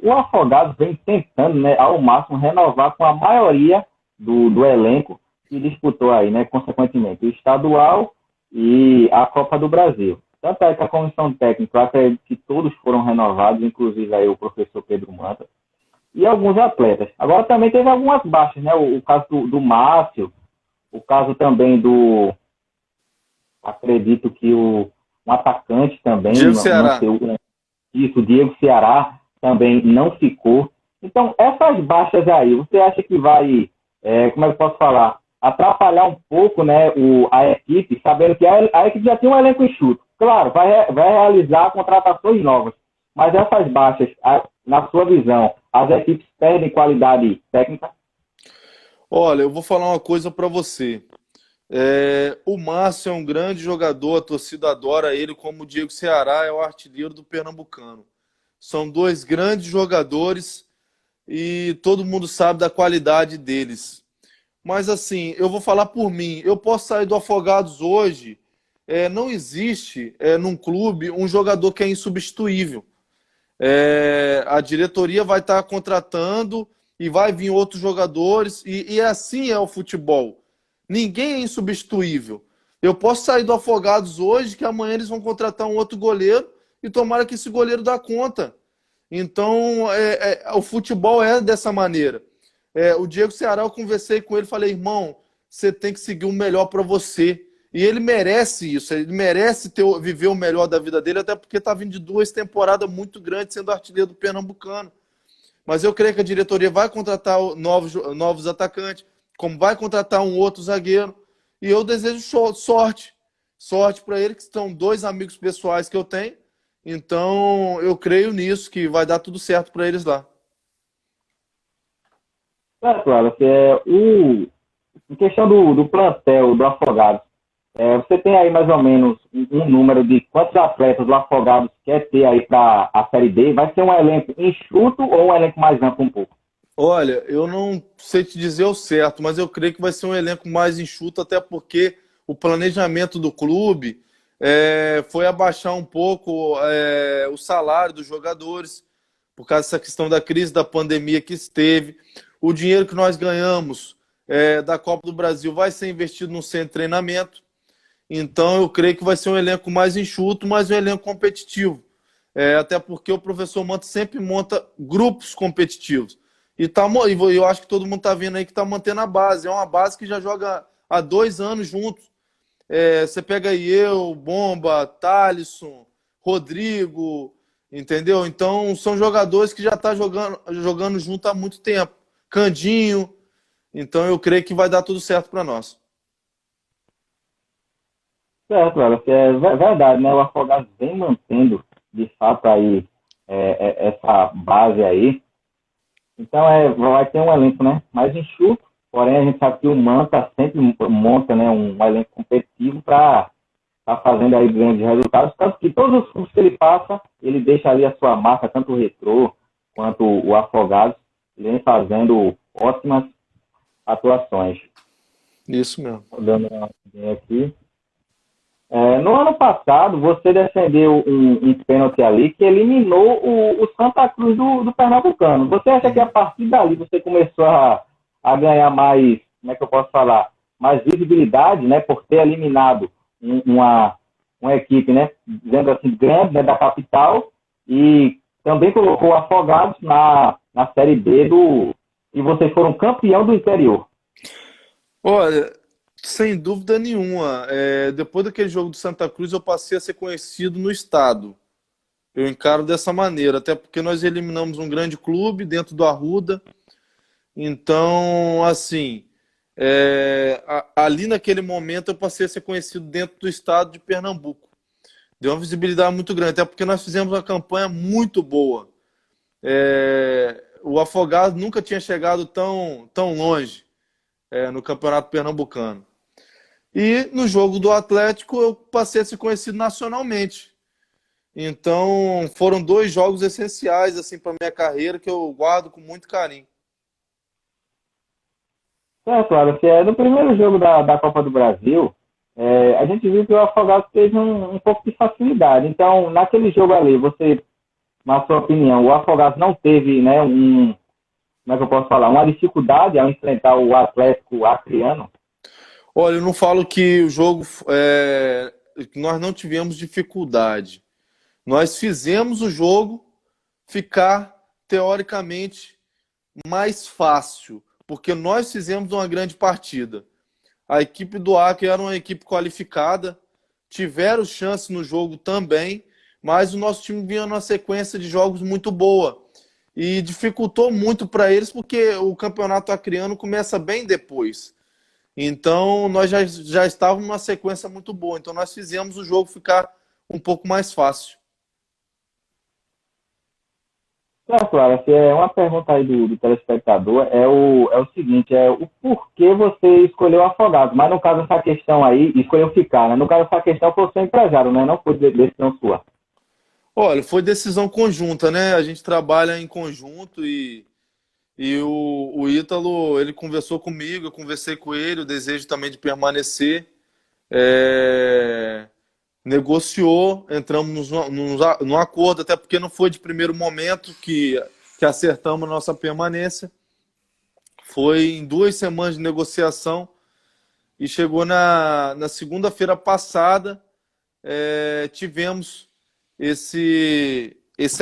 O Afogados vem tentando, né, ao máximo, renovar com a maioria do elenco que disputou aí, né, consequentemente, o estadual e a Copa do Brasil. Tanto é que a comissão técnica, eu acredito que todos foram renovados, inclusive aí o professor Pedro Manta, e alguns atletas. Agora também teve algumas baixas, né? O caso do Márcio, o caso também acredito que um atacante também, Diego Ceará. O Diego Ceará também não ficou. Então, essas baixas aí, você acha que vai, como é que eu posso falar, atrapalhar um pouco, né, a equipe, sabendo que a equipe já tem um elenco enxuto. Claro, vai realizar contratações novas, mas essas baixas, na sua visão, as equipes perdem qualidade técnica? Olha, eu vou falar uma coisa para você. O Márcio é um grande jogador, a torcida adora ele, como o Diego Ceará é o artilheiro do Pernambucano. São dois grandes jogadores e todo mundo sabe da qualidade deles. Mas assim, eu vou falar por mim. Eu posso sair do Afogados hoje. Não existe num clube um jogador que é insubstituível. A diretoria vai estar contratando e vai vir outros jogadores e assim é o futebol. Ninguém é insubstituível. Eu posso sair do Afogados hoje que amanhã eles vão contratar um outro goleiro e tomara que esse goleiro dá conta. Então, o futebol é dessa maneira. O Diego Ceará, eu conversei com ele, falei, irmão, você tem que seguir o melhor para você. E ele merece isso, ele merece viver o melhor da vida dele, até porque está vindo de 2 temporadas muito grandes sendo artilheiro do Pernambucano. Mas eu creio que a diretoria vai contratar novos atacantes, como vai contratar um outro zagueiro. E eu desejo sorte. Sorte para ele, que são 2 amigos pessoais que eu tenho. Então, eu creio nisso, que vai dar tudo certo para eles lá. Claro, em questão do plantel do Afogados, você tem aí mais ou menos um número de quantos atletas do Afogados quer ter aí para a Série B? Vai ser um elenco enxuto ou um elenco mais amplo um pouco? Olha, eu não sei te dizer o certo, mas eu creio que vai ser um elenco mais enxuto, até porque o planejamento do clube foi abaixar um pouco o salário dos jogadores, por causa dessa questão da crise da pandemia que esteve. O dinheiro que nós ganhamos da Copa do Brasil vai ser investido no centro de treinamento. Então, eu creio que vai ser um elenco mais enxuto, mas um elenco competitivo. Até porque o professor Manta sempre monta grupos competitivos. E eu acho que todo mundo está vendo aí que está mantendo a base. É uma base que já joga há 2 anos juntos. Você pega aí eu, Bomba, Thalisson, Rodrigo, entendeu? Então, são jogadores que já estão jogando junto há muito tempo. Candinho. Então, eu creio que vai dar tudo certo para nós. Certo, é verdade, né? O Afogados vem mantendo, de fato, aí essa base aí. Então, vai ter um elenco, né, mais enxuto, porém a gente sabe que o Manta sempre monta, né, um elenco competitivo para fazendo aí grandes resultados, tanto que todos os clubes que ele passa, ele deixa ali a sua marca, tanto o Retrô quanto o Afogados, ele vem fazendo ótimas atuações. Isso mesmo. Dando uma ideia aqui. No ano passado, você defendeu um pênalti ali que eliminou o Santa Cruz do Pernambucano. Você acha que a partir dali você começou a ganhar mais, como é que eu posso falar, mais visibilidade, né, por ter eliminado uma equipe, né, dizendo assim, grande, né, da capital, e também colocou Afogados na Série B e vocês foram campeão do interior? Olha, sem dúvida nenhuma. Depois daquele jogo do Santa Cruz, eu passei a ser conhecido no estado. Eu encaro dessa maneira, até porque nós eliminamos um grande clube dentro do Arruda. Então, assim, ali naquele momento eu passei a ser conhecido dentro do estado de Pernambuco. Deu uma visibilidade muito grande, até porque nós fizemos uma campanha muito boa. O Afogados nunca tinha chegado tão longe no Campeonato Pernambucano. E no jogo do Atlético eu passei a ser conhecido nacionalmente. Então foram 2 jogos essenciais assim, para a minha carreira que eu guardo com muito carinho. Claro, no primeiro jogo da Copa do Brasil, a gente viu que o Afogados teve um pouco de facilidade. Então, naquele jogo ali, você, na sua opinião, o Afogados não teve, né, como é que eu posso falar, uma dificuldade ao enfrentar o Atlético Acreano? Olha, eu não falo que o jogo que nós não tivemos dificuldade. Nós fizemos o jogo ficar teoricamente mais fácil, porque nós fizemos uma grande partida. A equipe do Acre era uma equipe qualificada, tiveram chance no jogo também, mas o nosso time vinha numa sequência de jogos muito boa e dificultou muito para eles porque o campeonato acreano começa bem depois. Então nós já estávamos numa sequência muito boa, então nós fizemos o jogo ficar um pouco mais fácil. Claro, uma pergunta aí do telespectador é o seguinte, o porquê você escolheu Afogados, mas no caso essa questão aí, escolheu ficar, né? No caso essa questão foi o seu empresário, né? Não foi decisão sua. Olha, foi decisão conjunta, né? A gente trabalha em conjunto e o Ítalo, ele conversou comigo, eu conversei com ele, o desejo também de permanecer. Negociou, entramos num acordo, até porque não foi de primeiro momento que acertamos a nossa permanência. Foi em 2 semanas de negociação e chegou na segunda-feira passada, tivemos esse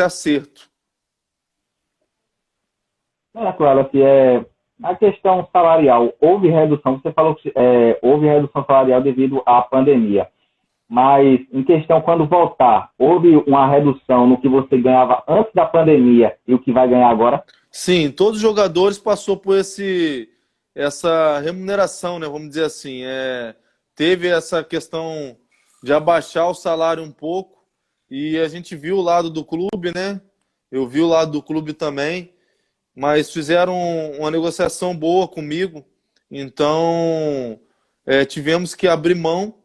acerto. Claro, que a questão salarial, houve redução, você falou que houve redução salarial devido à pandemia, mas em questão, quando voltar, houve uma redução no que você ganhava antes da pandemia e o que vai ganhar agora? Sim, todos os jogadores passou por essa remuneração, né? Vamos dizer assim. Teve essa questão de abaixar o salário um pouco e a gente viu o lado do clube, né? Eu vi o lado do clube também, mas fizeram uma negociação boa comigo. Então, tivemos que abrir mão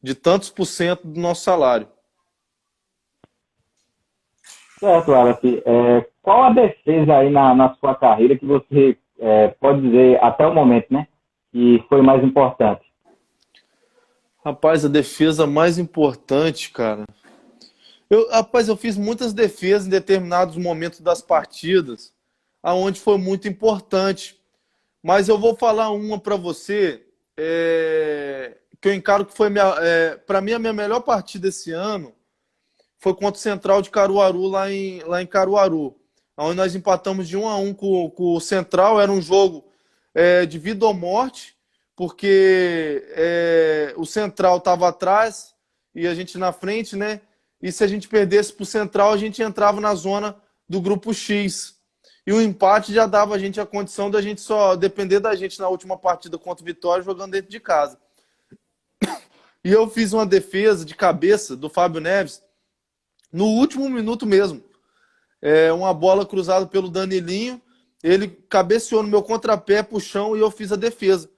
de tantos por cento do nosso salário. Certo, Wallace. Qual a defesa aí na sua carreira que você pode dizer até o momento, né, que foi mais importante? Rapaz, a defesa mais importante, cara. Eu fiz muitas defesas em determinados momentos das partidas, aonde foi muito importante. Mas eu vou falar uma para você, que eu encaro que foi para mim a minha melhor partida esse ano foi contra o Central de Caruaru, lá em Caruaru, onde nós empatamos de 1-1 com o Central. Era um jogo de vida ou morte, porque o Central estava atrás e a gente na frente, né? E se a gente perdesse para o Central, a gente entrava na zona do grupo X. E o empate já dava a gente a condição da gente só depender da gente na última partida contra o Vitória, jogando dentro de casa. E eu fiz uma defesa de cabeça do Fábio Neves no último minuto mesmo. Uma bola cruzada pelo Danilinho, ele cabeceou no meu contrapé pro chão e eu fiz a defesa.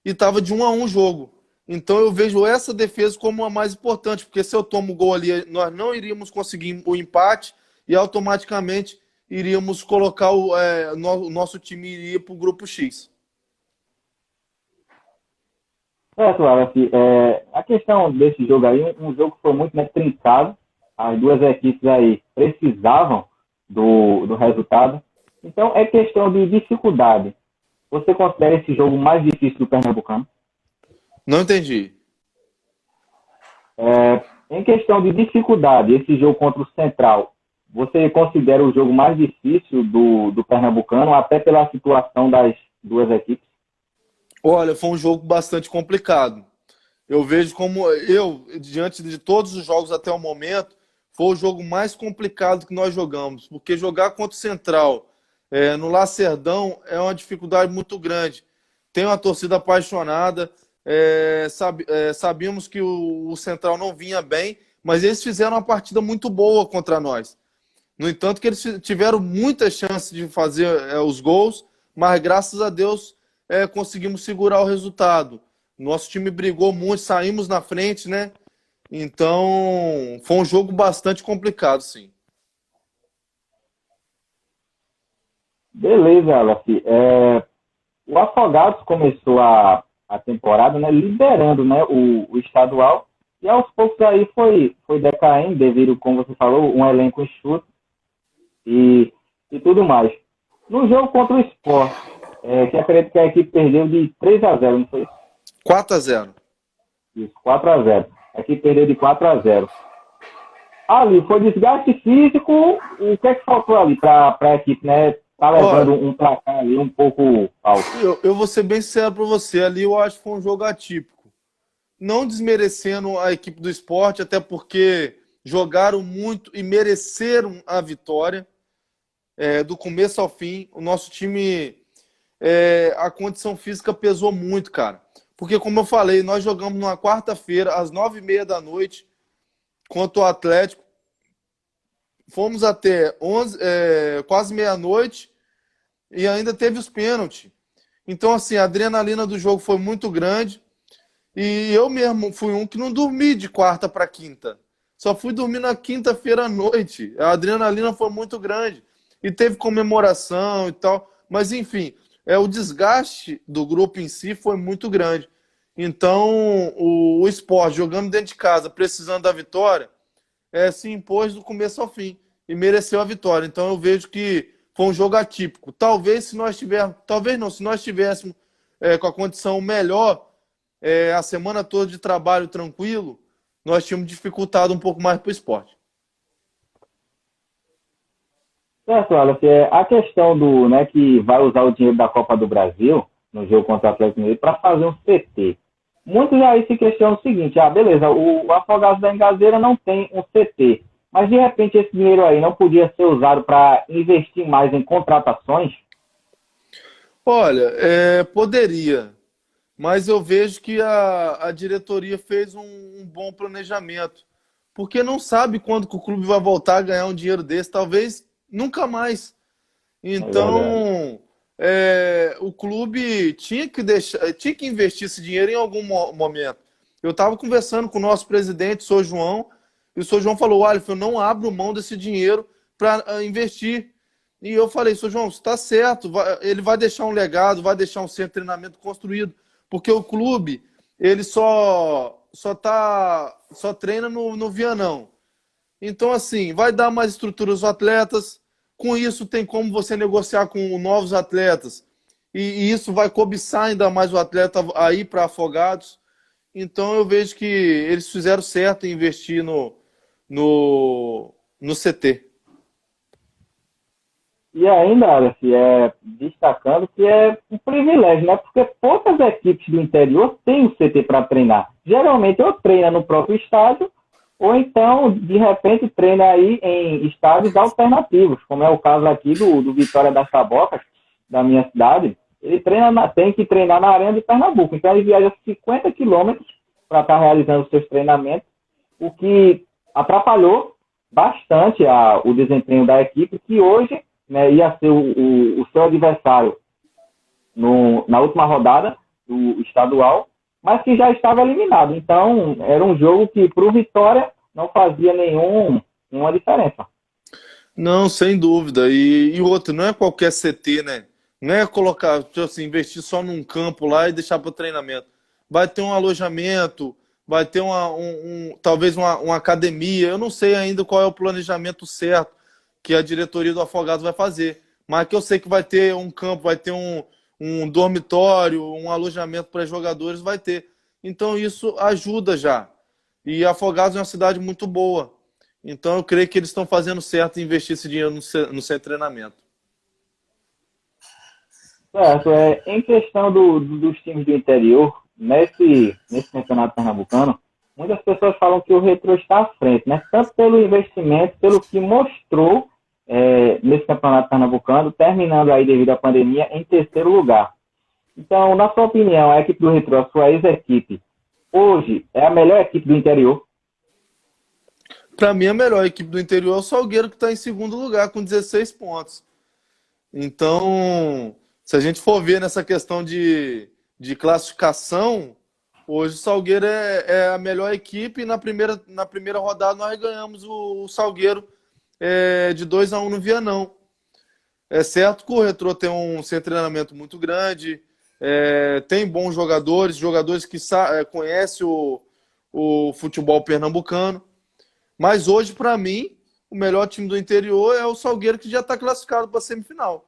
E estava de 1-1 o jogo. Então eu vejo essa defesa como a mais importante, porque se eu tomo o gol ali, nós não iríamos conseguir o empate e automaticamente iríamos colocar o nosso time iria para o grupo X. Wallace, a questão desse jogo aí, um jogo que foi muito, né, trincado, as duas equipes aí precisavam do resultado, então é questão de dificuldade. Você considera esse jogo mais difícil do Pernambucano? Não entendi. Em questão de dificuldade, esse jogo contra o Central, você considera o jogo mais difícil do Pernambucano, até pela situação das duas equipes? Olha, foi um jogo bastante complicado. Eu vejo como diante de todos os jogos até o momento, foi o jogo mais complicado que nós jogamos, porque jogar contra o Central no Lacerdão é uma dificuldade muito grande. Tem uma torcida apaixonada, sabíamos que o Central não vinha bem, mas eles fizeram uma partida muito boa contra nós. No entanto, que eles tiveram muita chance de fazer os gols, mas graças a Deus conseguimos segurar o resultado. Nosso time brigou muito, saímos na frente, né? Então, foi um jogo bastante complicado, sim. Beleza, Wallace. O Afogados começou a temporada, né, liderando, né, o estadual, e aos poucos aí foi decaindo devido, como você falou, um elenco enxuto e tudo mais. No jogo contra o Sport, que acredito que a equipe perdeu de 3-0, não foi isso? 4-0. Isso, 4-0. A equipe perdeu de 4-0. Ali foi desgaste físico. O que é que faltou ali para a equipe, né? Tá levando um placar ali um pouco alto. Eu vou ser bem sincero para você. Ali eu acho que foi um jogo atípico. Não desmerecendo a equipe do Sport, até porque jogaram muito e mereceram a vitória do começo ao fim. O nosso time, a condição física pesou muito, cara. Porque, como eu falei, nós jogamos numa quarta-feira, às 9h30 da noite, contra o Atlético. Fomos até quase meia-noite e ainda teve os pênaltis. Então, assim, a adrenalina do jogo foi muito grande. E eu mesmo fui um que não dormi de quarta para quinta. Só fui dormir na quinta-feira à noite. A adrenalina foi muito grande. E teve comemoração e tal. Mas, enfim, o desgaste do grupo em si foi muito grande. Então, o Sport, jogando dentro de casa, precisando da vitória, se impôs do começo ao fim e mereceu a vitória. Então, eu vejo que foi um jogo atípico. Se nós tivéssemos com a condição melhor, a semana toda de trabalho tranquilo, nós tínhamos dificultado um pouco mais para o esporte. Certo, Wallace, a questão do, né, que vai usar o dinheiro da Copa do Brasil no jogo contra o Atlético Mineiro para fazer um CT. Muitos aí se questionam o seguinte, beleza, o Afogados da Engazeira não tem um CT, mas de repente esse dinheiro aí não podia ser usado para investir mais em contratações? Olha, poderia, mas eu vejo que a diretoria fez um bom planejamento, porque não sabe quando que o clube vai voltar a ganhar um dinheiro desse, talvez nunca mais. Então, o clube tinha que investir esse dinheiro em algum momento. Eu estava conversando com o nosso presidente, o Sr. João, e o Sr. João falou, olha, eu não abro mão desse dinheiro para investir. E eu falei, Sr. João, está certo, ele vai deixar um legado, vai deixar um centro de treinamento construído, porque o clube, ele só treina no Vianão. Então, assim, vai dar mais estrutura aos atletas, com isso tem como você negociar com novos atletas, e isso vai cobiçar ainda mais o atleta a ir para Afogados. Então, eu vejo que eles fizeram certo em investir no CT. E ainda, Alice, destacando que é um privilégio, né? Porque poucas equipes do interior têm um CT para treinar. Geralmente, ou treina no próprio estádio, ou então, de repente, treina aí em estádios alternativos, como é o caso aqui do Vitória das Cabocas, da minha cidade. Ele tem que treinar na Arena de Pernambuco. Então, ele viaja 50 quilômetros para estar realizando os seus treinamentos, o que atrapalhou bastante o desempenho da equipe, que hoje, né, ia ser o seu adversário na última rodada do estadual, mas que já estava eliminado. Então, era um jogo que, para o Vitória, não fazia nenhuma diferença. Não, sem dúvida. E outro, não é qualquer CT, né? Não é colocar, assim, investir só num campo lá e deixar para o treinamento. Vai ter um alojamento, vai ter talvez uma academia. Eu não sei ainda qual é o planejamento certo que a diretoria do Afogados vai fazer. Mas que eu sei que vai ter um campo, vai ter um dormitório, um alojamento para jogadores, vai ter. Então isso ajuda já. E Afogados é uma cidade muito boa. Então eu creio que eles estão fazendo certo em investir esse dinheiro no centro de treinamento. Certo. Em questão dos times do interior, nesse campeonato pernambucano, muitas pessoas falam que o Retrô está à frente, né? Tanto pelo investimento, pelo que mostrou nesse campeonato pernambucano, terminando aí devido à pandemia em terceiro lugar. Então, na sua opinião, a equipe do Retrô, a sua ex-equipe, hoje é a melhor equipe do interior? Para mim, a melhor equipe do interior é o Salgueiro, que está em segundo lugar, com 16 pontos. Então, se a gente for ver nessa questão de classificação, hoje o Salgueiro é a melhor equipe, e na primeira rodada nós ganhamos o Salgueiro de 2-1 no Vianão. É certo que o Retrô tem um centro de treinamento muito grande, tem bons jogadores que conhecem o futebol pernambucano, mas hoje, para mim, o melhor time do interior é o Salgueiro, que já está classificado para a semifinal.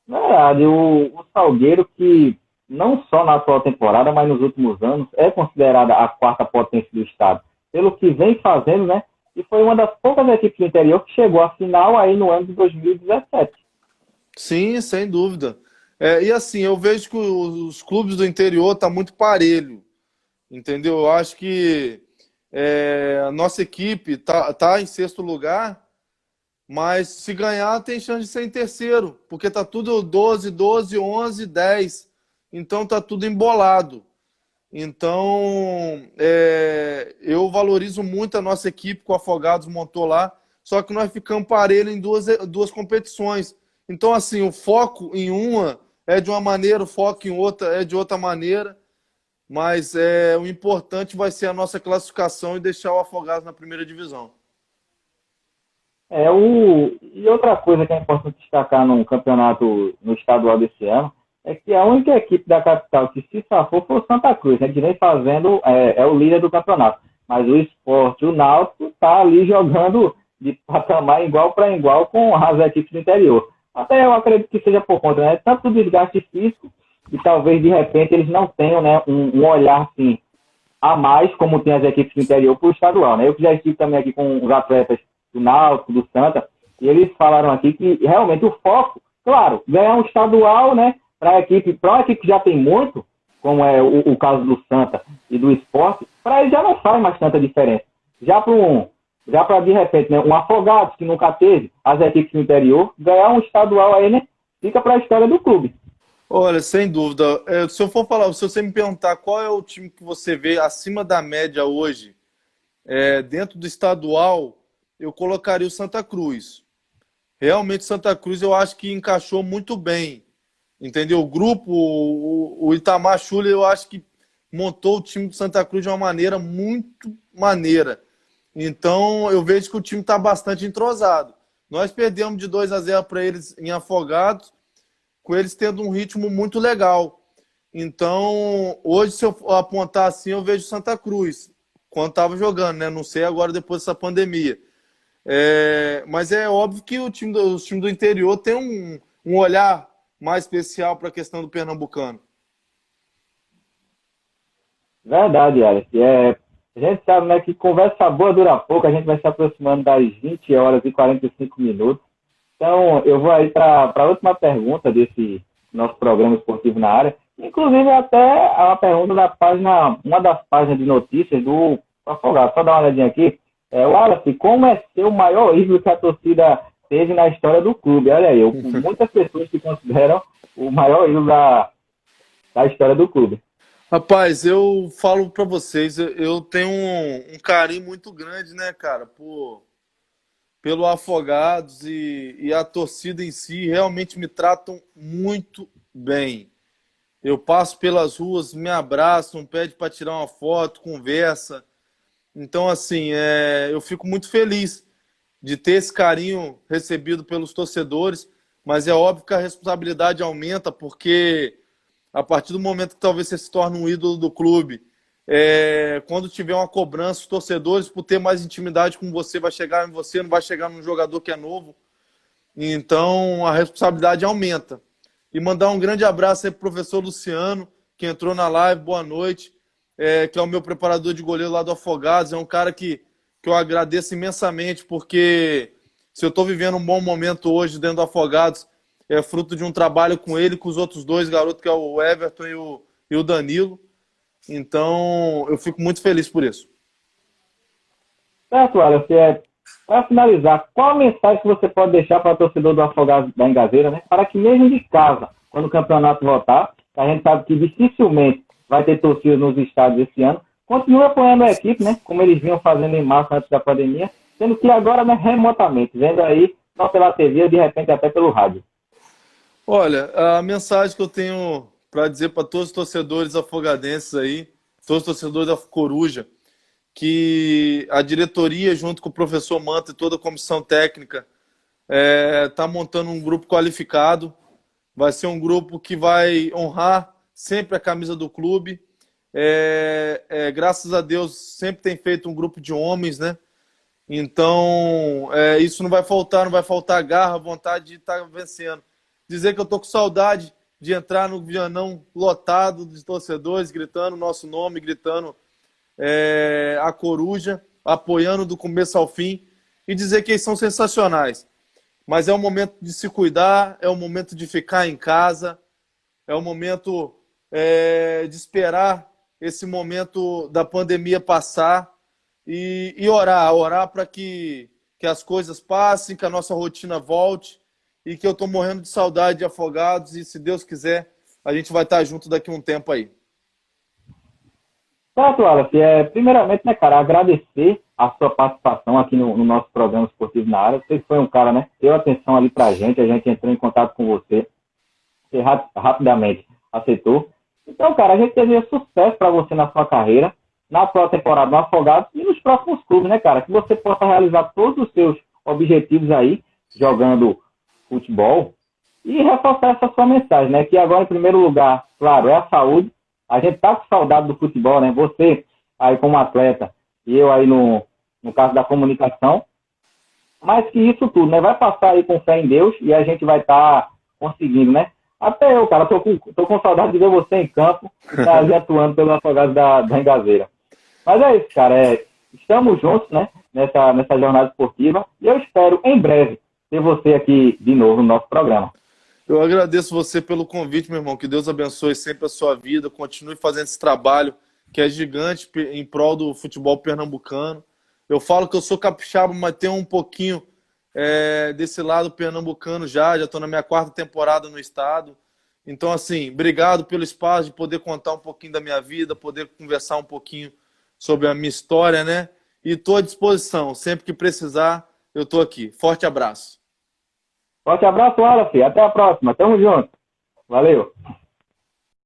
Verdade, o Salgueiro, que não só na atual temporada, mas nos últimos anos, é considerada a quarta potência do estado, pelo que vem fazendo, né? E foi uma das poucas equipes do interior que chegou à final aí no ano de 2017. Sim, sem dúvida. E assim, eu vejo que os clubes do interior estão muito parelho, entendeu? Eu acho que a nossa equipe tá em sexto lugar, mas se ganhar tem chance de ser em terceiro, porque tá tudo 12, 11, 10. Então tá tudo embolado. Então, eu valorizo muito a nossa equipe que o Afogados montou lá, só que nós ficamos parelho em duas competições. Então, assim, o foco em uma é de uma maneira, o foco em outra é de outra maneira, mas o importante vai ser a nossa classificação e deixar o Afogados na primeira divisão. E outra coisa que é importante destacar no campeonato no estadual desse ano é que a única equipe da capital que se safou foi o Santa Cruz, né, que vem fazendo, o líder do campeonato. Mas o Sport, o Náutico, está ali jogando de patamar igual para igual com as equipes do interior. Até eu acredito que seja por conta, né, tanto do desgaste físico, e talvez de repente eles não tenham, né, um olhar assim, a mais, como tem as equipes do interior, para o estadual, né? Eu já estive também aqui com os atletas do Náutico, do Santa, e eles falaram aqui que realmente o foco, claro, ganhar um estadual, né? Para uma equipe que já tem muito, como é o caso do Santa e do Sport, para eles já não faz mais tanta diferença. Já para de repente, né, um Afogados que nunca teve, as equipes do interior, ganhar um estadual aí, né? Fica para a história do clube. Olha, sem dúvida. Se eu for falar, se você me perguntar qual é o time que você vê acima da média hoje, dentro do estadual, eu colocaria o Santa Cruz. Realmente, Santa Cruz eu acho que encaixou muito bem. Entendeu? O grupo, o Itamar Schüller, eu acho que montou o time do Santa Cruz de uma maneira muito maneira. Então, eu vejo que o time está bastante entrosado. Nós perdemos de 2-0 para eles em Afogados, com eles tendo um ritmo muito legal. Então, hoje, se eu apontar assim, eu vejo Santa Cruz, quando estava jogando, né? Não sei agora depois dessa pandemia. Mas é óbvio que os times do interior tem um olhar mais especial para a questão do pernambucano. Verdade, Alex. A gente sabe, né, que conversa boa dura pouco, a gente vai se aproximando das 20 horas e 45 minutos. Então, eu vou aí para a última pergunta desse nosso programa esportivo na área. Inclusive, até a pergunta da página, uma das páginas de notícias do Afogado. Só dar uma olhadinha aqui. Wallace, como é ser o maior ídolo que a torcida teve na história do clube? Olha aí, muitas pessoas que consideram o maior ídolo da história do clube. Rapaz, eu falo para vocês, eu tenho um carinho muito grande, né, cara, pelo Afogados e a torcida em si realmente me tratam muito bem. Eu passo pelas ruas, me abraçam, pede para tirar uma foto, conversa. Então, assim, eu fico muito feliz de ter esse carinho recebido pelos torcedores, mas é óbvio que a responsabilidade aumenta, porque a partir do momento que talvez você se torne um ídolo do clube, quando tiver uma cobrança, os torcedores, por ter mais intimidade com você, vai chegar em você, não vai chegar num jogador que é novo. Então, a responsabilidade aumenta. E mandar um grande abraço aí pro professor Luciano, que entrou na live, boa noite, que é o meu preparador de goleiro lá do Afogados. É um cara que eu agradeço imensamente, porque se eu estou vivendo um bom momento hoje dentro do Afogados, é fruto de um trabalho com ele, com os outros dois garotos, que é o Everton e o Danilo. Então, eu fico muito feliz por isso. Certo, Wallace. Para finalizar, qual a mensagem que você pode deixar para o torcedor do Afogados da Engazeira, né? Para que mesmo de casa, quando o campeonato voltar, a gente sabe que dificilmente vai ter torcida nos estádios esse ano, continue apoiando a equipe, né? Como eles vinham fazendo em março antes da pandemia, sendo que agora, né, remotamente, vendo aí, só pela TV ou de repente até pelo rádio. Olha, a mensagem que eu tenho para dizer para todos os torcedores afogadenses aí, todos os torcedores da Coruja, que a diretoria, junto com o professor Manta e toda a comissão técnica, está montando um grupo qualificado. Vai ser um grupo que vai honrar sempre a camisa do clube. Graças a Deus, sempre tem feito um grupo de homens, né? Então, isso não vai faltar garra, vontade de estar vencendo. Dizer que eu tô com saudade de entrar no Vianão lotado de torcedores, gritando o nosso nome, gritando a Coruja, apoiando do começo ao fim, e dizer que eles são sensacionais. Mas é o momento de se cuidar, é o momento de ficar em casa, é o momento de esperar esse momento da pandemia passar e orar para que as coisas passem, que a nossa rotina volte, e que eu estou morrendo de saudade de Afogados, e se Deus quiser, a gente vai estar junto daqui a um tempo aí. Certo, Wallace. Primeiramente, né, cara, agradecer a sua participação aqui no nosso programa esportivo na área. Você foi um cara, né, deu atenção ali pra gente, a gente entrou em contato com você rapidamente aceitou. Então, cara, a gente deseja sucesso para você na sua carreira, na sua temporada no Afogados e nos próximos clubes, né, cara? Que você possa realizar todos os seus objetivos aí, jogando futebol, e reforçar essa sua mensagem, né? Que agora, em primeiro lugar, claro, é a saúde. A gente tá com saudade do futebol, né? Você aí como atleta e eu aí no caso da comunicação. Mas que isso tudo, né? Vai passar aí com fé em Deus e a gente vai estar conseguindo, né? Até eu, cara, tô com saudade de ver você em campo e tá ali atuando pelo Afogados da Engazeira. Mas é isso, cara. Estamos juntos, né? Nessa jornada esportiva. E eu espero, em breve, ter você aqui de novo no nosso programa. Eu agradeço você pelo convite, meu irmão. Que Deus abençoe sempre a sua vida. Continue fazendo esse trabalho que é gigante em prol do futebol pernambucano. Eu falo que eu sou capixaba, mas tenho um pouquinho desse lado pernambucano já estou na minha 4ª temporada no estado. Então, assim, obrigado pelo espaço de poder contar um pouquinho da minha vida, poder conversar um pouquinho sobre a minha história, né? E estou à disposição. Sempre que precisar, eu estou aqui. Forte abraço. Forte abraço, Wallace. Até a próxima. Tamo junto. Valeu.